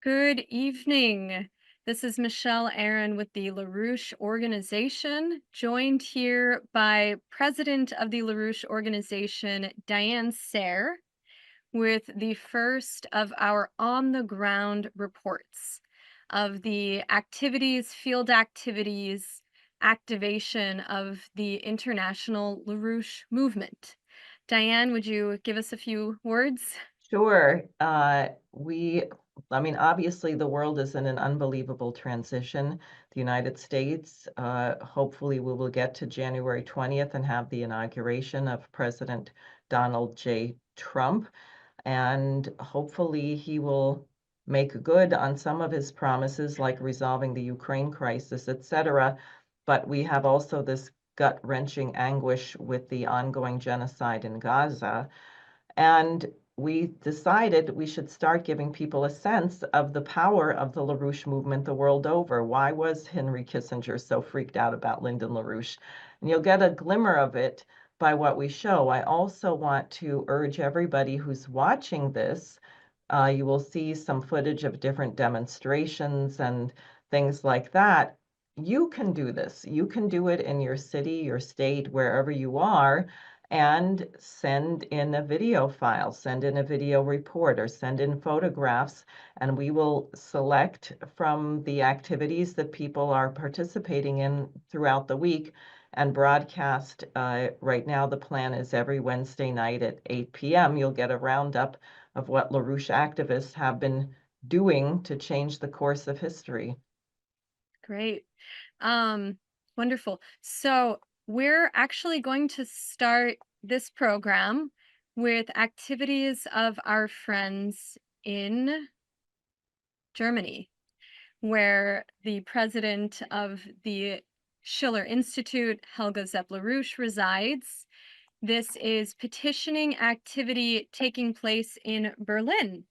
Good evening. This is Michelle Erin with the LaRouche organization, joined here by President of the LaRouche organization, Diane Sayre, with the first of our on the ground reports of the activities, field activities, activation of the international LaRouche movement. Diane, would you give us a few words? Sure. Obviously, the world is in an unbelievable transition. The United States, hopefully, we will get to January 20th and have the inauguration of President Donald J. Trump. And hopefully, he will make good on some of his promises, like resolving the Ukraine crisis, etc. But we have also this gut-wrenching anguish with the ongoing genocide in Gaza. And we decided we should start giving people a sense of the power of the LaRouche movement the world over. Why was Henry Kissinger so freaked out about Lyndon LaRouche? And you'll get a glimmer of it by what we show. I also want to urge everybody who's watching this, you will see some footage of different demonstrations and things like that. You can do this. You can do it in your city, your state, wherever you are, and send in a video file, send in a video report, or send in photographs, and we will select from the activities that people are participating in throughout the week and broadcast. Right now, the plan is every Wednesday night at 8 p.m. You'll get a roundup of what LaRouche activists have been doing to change the course of history. Great. Um, Wonderful. So we're actually going to start this program with activities of our friends in Germany, where the president of the Schiller Institute, Helga Zepp-LaRouche, resides. This is petitioning activity taking place in Berlin,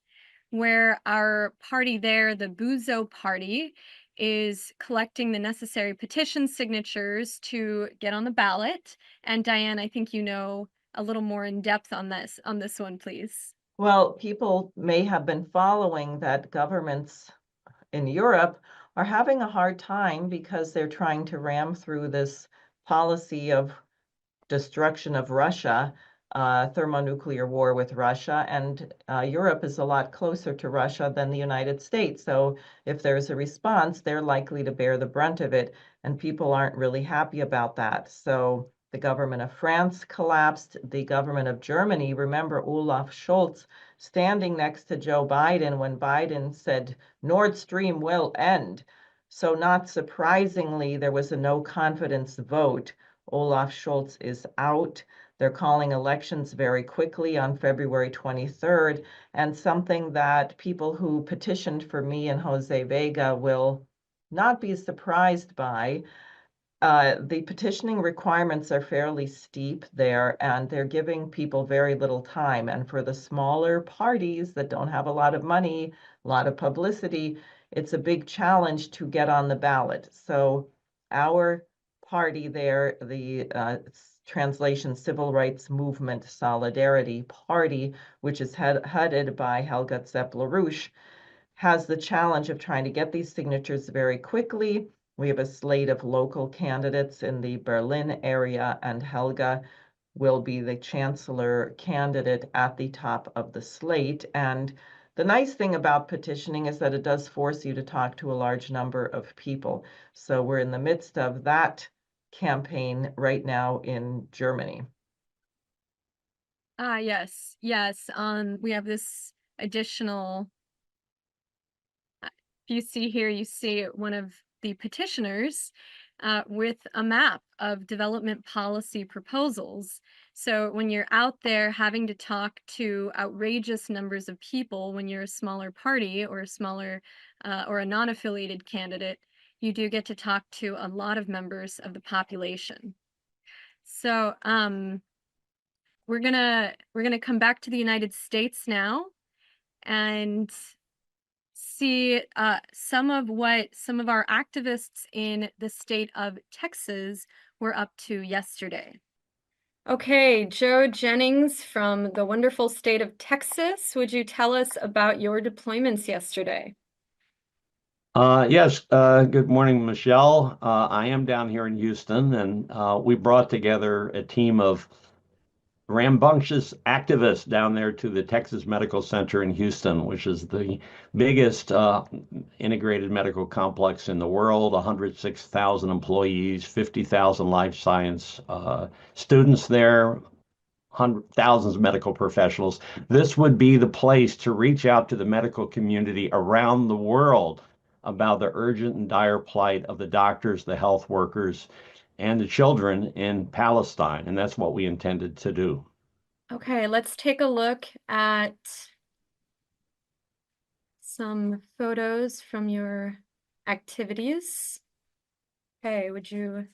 where our party there, the Buzo Party, is collecting the necessary petition signatures to get on the ballot. And Diane, I think you know a little more in depth on this one, please. Well, people may have been following that governments in Europe are having a hard time because they're trying to ram through this policy of destruction of Russia, thermonuclear war with Russia, and Europe is a lot closer to Russia than the United States. So if there's a response, they're likely to bear the brunt of it, and people aren't really happy about that. So the government of France collapsed. The government of Germany, remember Olaf Scholz standing next to Joe Biden when Biden said Nord Stream will end. So not surprisingly, there was a no confidence vote. Olaf Scholz is out. They're calling elections very quickly on February 23rd, and something that people who petitioned for me and Jose Vega will not be surprised by. The petitioning requirements are fairly steep there, and they're giving people very little time. And for the smaller parties that don't have a lot of money, a lot of publicity, it's a big challenge to get on the ballot. So our party there, the translation Civil Rights Movement Solidarity Party, which is headed by Helga Zepp-LaRouche, has the challenge of trying to get these signatures very quickly. We have a slate of local candidates in the Berlin area, and Helga will be the chancellor candidate at the top of the slate. And the nice thing about petitioning is that it does force you to talk to a large number of people. So we're in the midst of that campaign right now in Germany. Ah, yes, yes. We have this additional. If you see here, you see one of the petitioners with a map of development policy proposals. So when you're out there having to talk to outrageous numbers of people, when you're a smaller party or a smaller or a non-affiliated candidate, you do get to talk to a lot of members of the population. So we're gonna come back to the United States now and see some of what some of our activists in the state of Texas were up to yesterday. Okay, Joe Jennings from the wonderful state of Texas, would you tell us about your deployments yesterday? Yes, good morning, Michelle. I am down here in Houston, and we brought together a team of rambunctious activists down there to the Texas Medical Center in Houston, which is the biggest integrated medical complex in the world, 106,000 employees, 50,000 life science students there, thousands of medical professionals. This would be the place to reach out to the medical community around the world about the urgent and dire plight of the doctors, the health workers, and the children in Palestine. And that's what we intended to do. Okay, let's take a look at some photos from your activities. Okay, would you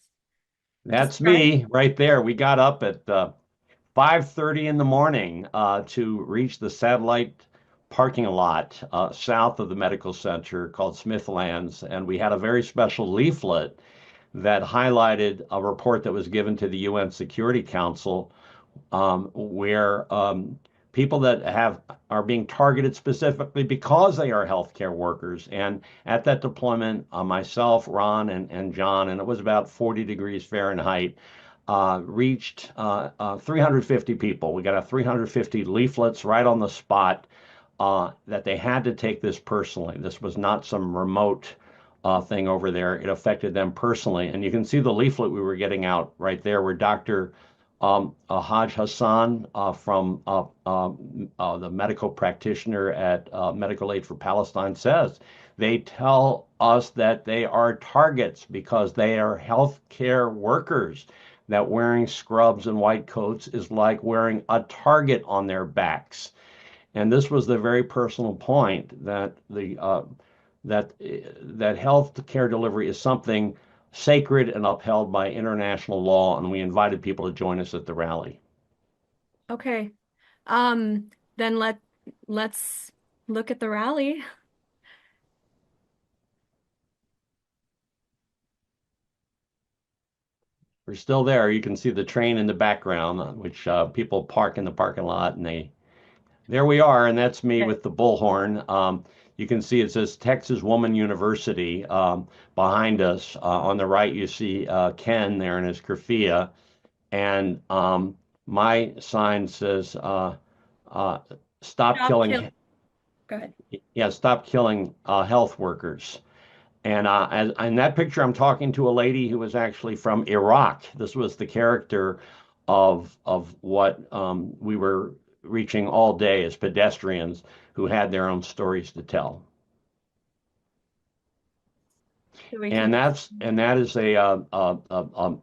That's describe? me right there. We got up at 5:30 in the morning to reach the satellite parking lot south of the medical center called Smithlands, and we had a very special leaflet that highlighted a report that was given to the UN Security Council where people that have are being targeted specifically because they are healthcare workers. And at that deployment, myself, Ron, and John, and it was about 40 degrees Fahrenheit, reached 350 people. We got a 350 leaflets right on the spot that they had to take this personally. This was not some remote thing over there. It affected them personally. And you can see the leaflet we were getting out right there where Dr. Haj Hassan from the medical practitioner at Medical Aid for Palestine says they tell us that they are targets because they are healthcare workers, that wearing scrubs and white coats is like wearing a target on their backs. And this was the very personal point that that health care delivery is something sacred and upheld by international law, and we invited people to join us at the rally. Okay. Then let's look at the rally. We're still there. You can see the train in the background, which people park in the parking lot, and there we are, and that's me Okay. with the bullhorn. You can see it says Texas Woman University behind us. On the right, you see Ken there in his keffiyeh, and my sign says uh, "Stop Stop kill. killing." Go ahead. Yeah, stop killing health workers. And in that picture, I'm talking to a lady who was actually from Iraq. This was the character of what we were reaching all day as pedestrians who had their own stories to tell. So we can. And that is a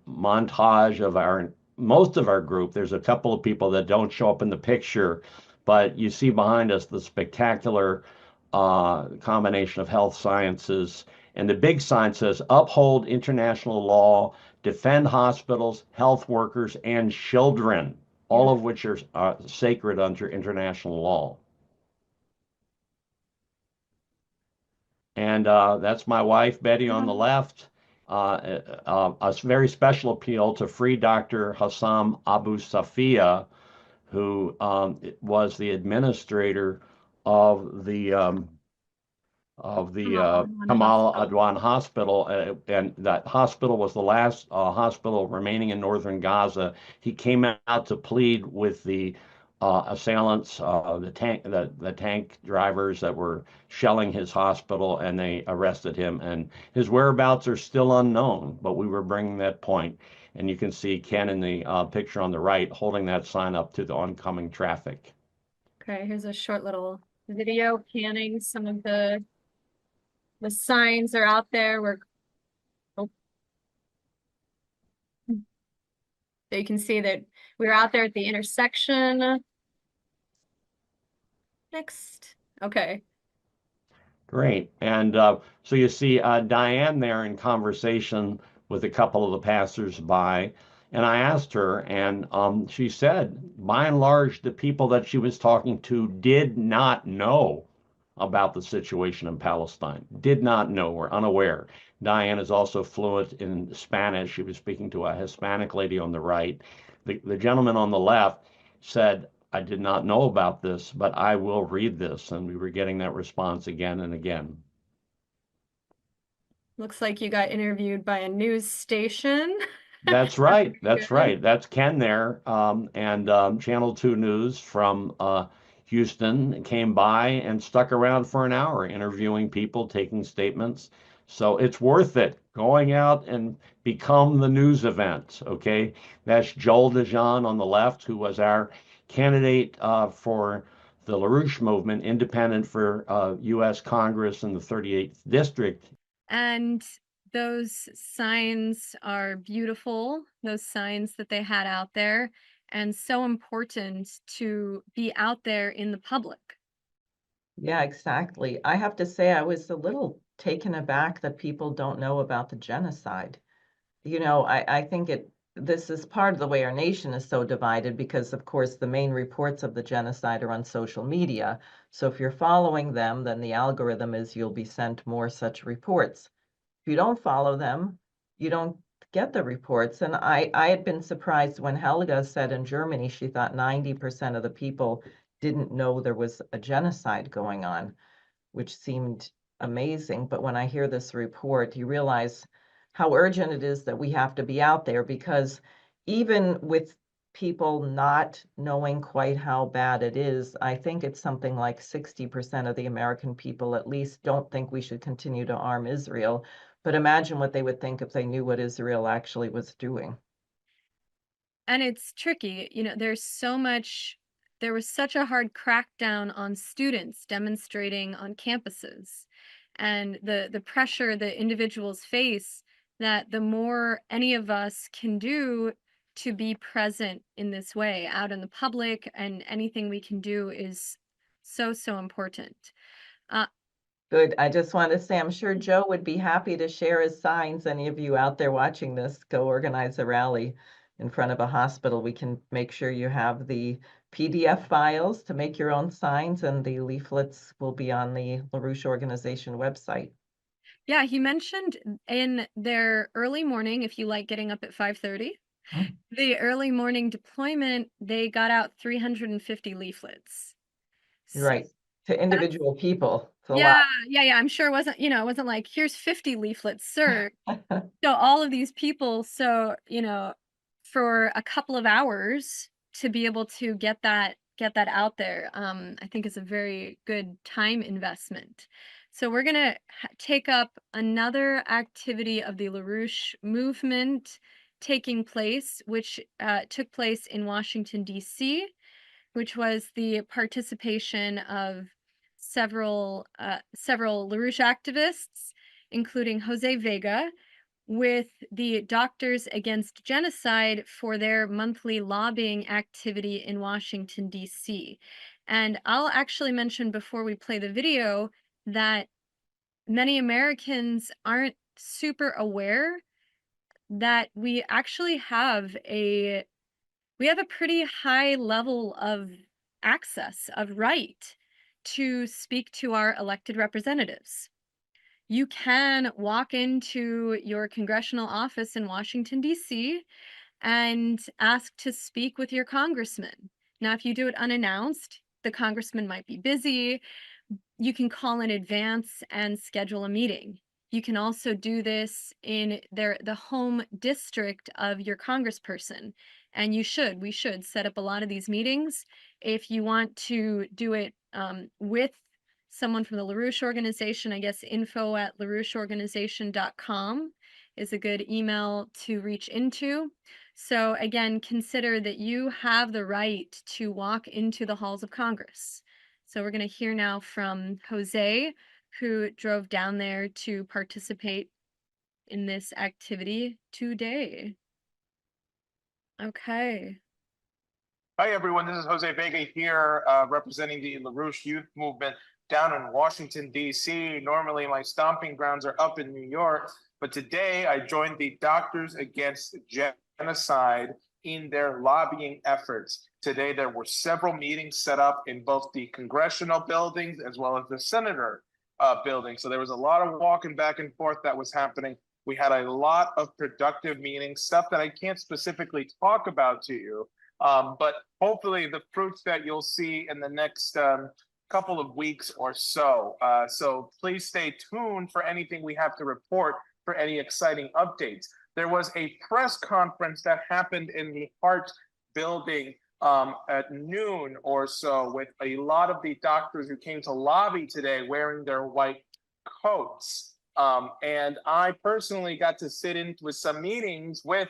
montage of our most of our group. There's a couple of people that don't show up in the picture, but you see behind us the spectacular combination of health sciences. And the big sign says uphold international law, defend hospitals, health workers, and children, all of Beautiful. which are sacred under international law. And that's my wife, Betty, on the left. A very special appeal to free Dr. Hassam Abu Safia, who was the administrator of the One Kamal hospital. Adwan Hospital, and that hospital was the last hospital remaining in northern Gaza. He came out to plead with the assailants, the tank drivers that were shelling his hospital, and they arrested him. And his whereabouts are still unknown, but we were bringing that point. And you can see Ken in the picture on the right holding that sign up to the oncoming traffic. Okay, here's a short little video panning some of the signs are out there. Oh, so you can see that we're out there at the intersection. Next. Okay. Great. And so you see Diane there in conversation with a couple of the passersby. And I asked her, and she said, by and large, the people that she was talking to did not know about the situation in Palestine, did not know, were unaware. Diane is also fluent in Spanish. She was speaking to a Hispanic lady on the right. The gentleman on the left said, I did not know about this, but I will read this. And we were getting that response again and again. Looks like you got interviewed by a news station. That's That's right. That's good. right. That's Ken there. And Channel 2 News from Houston came by and stuck around for an hour interviewing people, taking statements. So it's worth it going out and become the news event. Okay. That's Joel DeJean on the left, who was our candidate for the LaRouche movement, independent for U.S. Congress in the 38th district. And those signs are beautiful, those signs that they had out there, and so important to be out there in the public. Yeah, exactly. I have to say, I was a little taken aback that people don't know about the genocide. I think this is part of the way our nation is so divided because, of course, the main reports of the genocide are on social media. So if you're following them, then the algorithm is you'll be sent more such reports. If you don't follow them, you don't get the reports. And I had been surprised when Helga said in Germany she thought 90% of the people didn't know there was a genocide going on, which seemed amazing. But when I hear this report, you realize how urgent it is that we have to be out there because even with people not knowing quite how bad it is, I think it's something like 60% of the American people at least don't think we should continue to arm Israel. But imagine what they would think if they knew what Israel actually was doing. And it's tricky, there was such a hard crackdown on students demonstrating on campuses, and the pressure that individuals face, that the more any of us can do to be present in this way out in the public, and anything we can do is so, so important. Uh, Good. I just want to say, I'm sure Joe would be happy to share his signs. Any of you out there watching this, go organize a rally in front of a hospital. We can make sure you have the PDF files to make your own signs, and the leaflets will be on the LaRouche organization website. yeah, he mentioned in their early morning, if you like getting up at 5:30, Mm. the early morning deployment, they got out 350 leaflets. You're So right. To that's individual people, it's a lot. yeah, yeah, yeah, I'm sure it wasn't like, "Here's 50 leaflets, sir." So all of these people, for a couple of hours to be able to get that out there, I think is a very good time investment. So we're gonna take up another activity of the LaRouche movement taking place, which took place in Washington, D.C., which was the participation of several LaRouche activists, including Jose Vega, with the Doctors Against Genocide for their monthly lobbying activity in Washington, D.C. And I'll actually mention before we play the video that many Americans aren't super aware that we have a pretty high level of access, of right to speak to our elected representatives. You can walk into your congressional office in Washington, D.C., and ask to speak with your congressman. Now, if you do it unannounced, the congressman might be busy. You can call in advance and schedule a meeting. You can also do this in the home district of your congressperson. And we should set up a lot of these meetings. If you want to do it with someone from the LaRouche organization, I guess info@laroucheorganization.com is a good email to reach into. So again, consider that you have the right to walk into the halls of Congress. So we're going to hear now from Jose, who drove down there to participate in this activity today. Okay. Hi, everyone. This is Jose Vega here, representing the LaRouche Youth Movement down in Washington, D.C. Normally, my stomping grounds are up in New York, but today I joined the Doctors Against Genocide in their lobbying efforts. Today, there were several meetings set up in both the congressional buildings as well as the senator building. So there was a lot of walking back and forth that was happening. We had a lot of productive meetings, stuff that I can't specifically talk about to you. But hopefully the fruits that you'll see in the next couple of weeks or so. So please stay tuned for anything we have to report, for any exciting updates. There was a press conference that happened in the Hart building at noon or so, with a lot of the doctors who came to lobby today wearing their white coats. And I personally got to sit in with some meetings with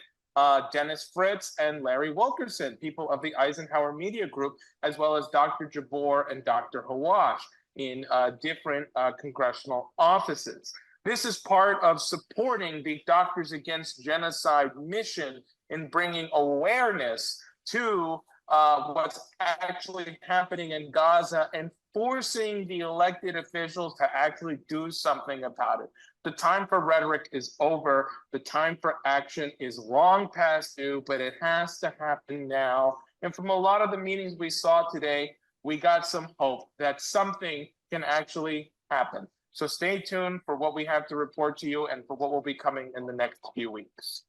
Dennis Fritz and Larry Wilkerson, people of the Eisenhower Media Group, as well as Dr. Jabbour and Dr. Hawash in different congressional offices. This is part of supporting the Doctors Against Genocide mission in bringing awareness to what's actually happening in Gaza and forcing the elected officials to actually do something about it. The time for rhetoric is over. The time for action is long past due, but it has to happen now. And from a lot of the meetings we saw today, we got some hope that something can actually happen. So stay tuned for what we have to report to you and for what will be coming in the next few weeks.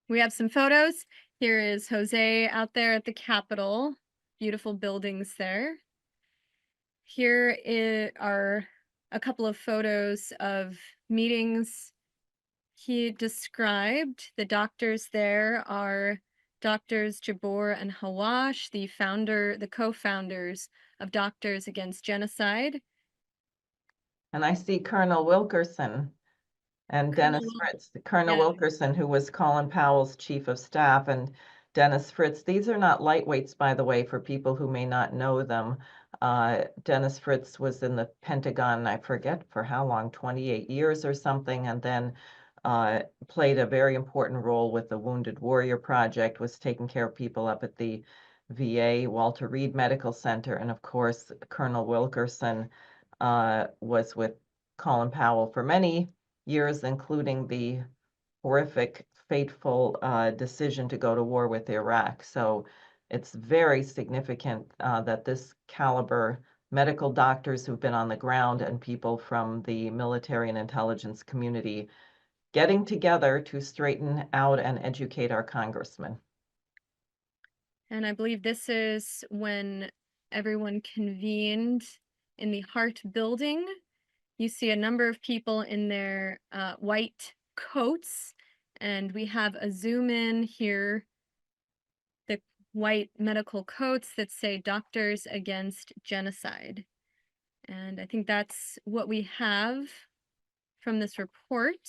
We have some photos. Here is Jose out there at the Capitol. Beautiful buildings there. Here are a couple of photos of meetings he described. The doctors there are Doctors Jabbour and Hawash, the co-founders of Doctors Against Genocide. And I see Colonel Wilkerson and Colonel Dennis Fritz. Colonel yeah. Wilkerson, who was Colin Powell's chief of staff, and Dennis Fritz. These are not lightweights, by the way, for people who may not know them. Dennis Fritz was in the Pentagon, I forget for how long, 28 years or something, and then played a very important role with the Wounded Warrior Project, was taking care of people up at the VA, Walter Reed Medical Center, and of course, Colonel Wilkerson was with Colin Powell for many years, including the horrific, fateful decision to go to war with Iraq. So it's very significant that this caliber medical doctors who've been on the ground and people from the military and intelligence community getting together to straighten out and educate our congressmen. And I believe this is when everyone convened in the Hart building. You see a number of people in their white coats, and we have a zoom in here, the white medical coats that say Doctors Against Genocide. And I think that's what we have from this report.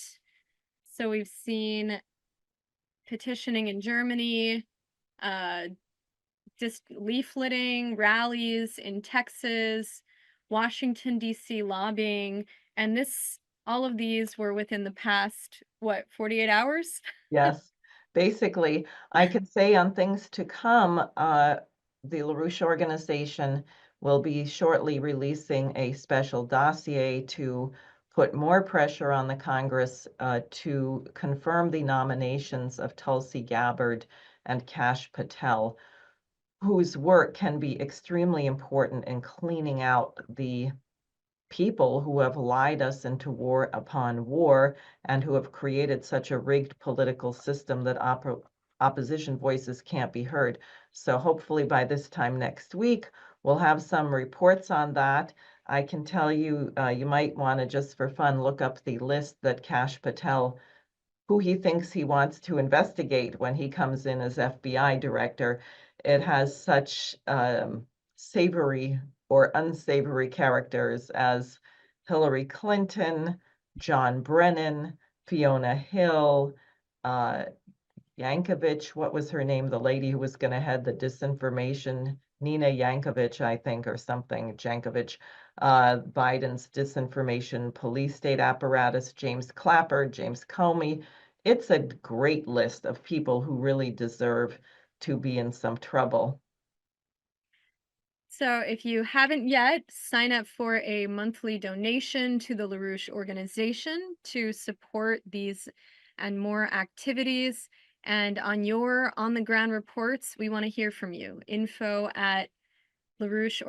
So we've seen petitioning in Germany, just leafleting, rallies in Texas, Washington, D.C. lobbying, and all of these were within the past, 48 hours? Yes, basically, I could say on things to come, the LaRouche organization will be shortly releasing a special dossier to put more pressure on the Congress to confirm the nominations of Tulsi Gabbard and Kash Patel, whose work can be extremely important in cleaning out the people who have lied us into war upon war and who have created such a rigged political system that opposition voices can't be heard. So hopefully by this time next week, we'll have some reports on that. I can tell you, you might want to, just for fun, look up the list that Kash Patel, who he thinks he wants to investigate when he comes in as FBI director. It has such savory or unsavory characters as Hillary Clinton, John Brennan, Fiona Hill, Yankovic, what was her name? The lady who was going to head the disinformation, Nina Yankovic, I think, or something, Jankovic, Biden's disinformation police state apparatus, James Clapper, James Comey. It's a great list of people who really deserve to be in some trouble. So if you haven't yet, sign up for a monthly donation to the LaRouche organization to support these and more activities. And on your on-the-ground reports, we want to hear from you. Info@LaRouche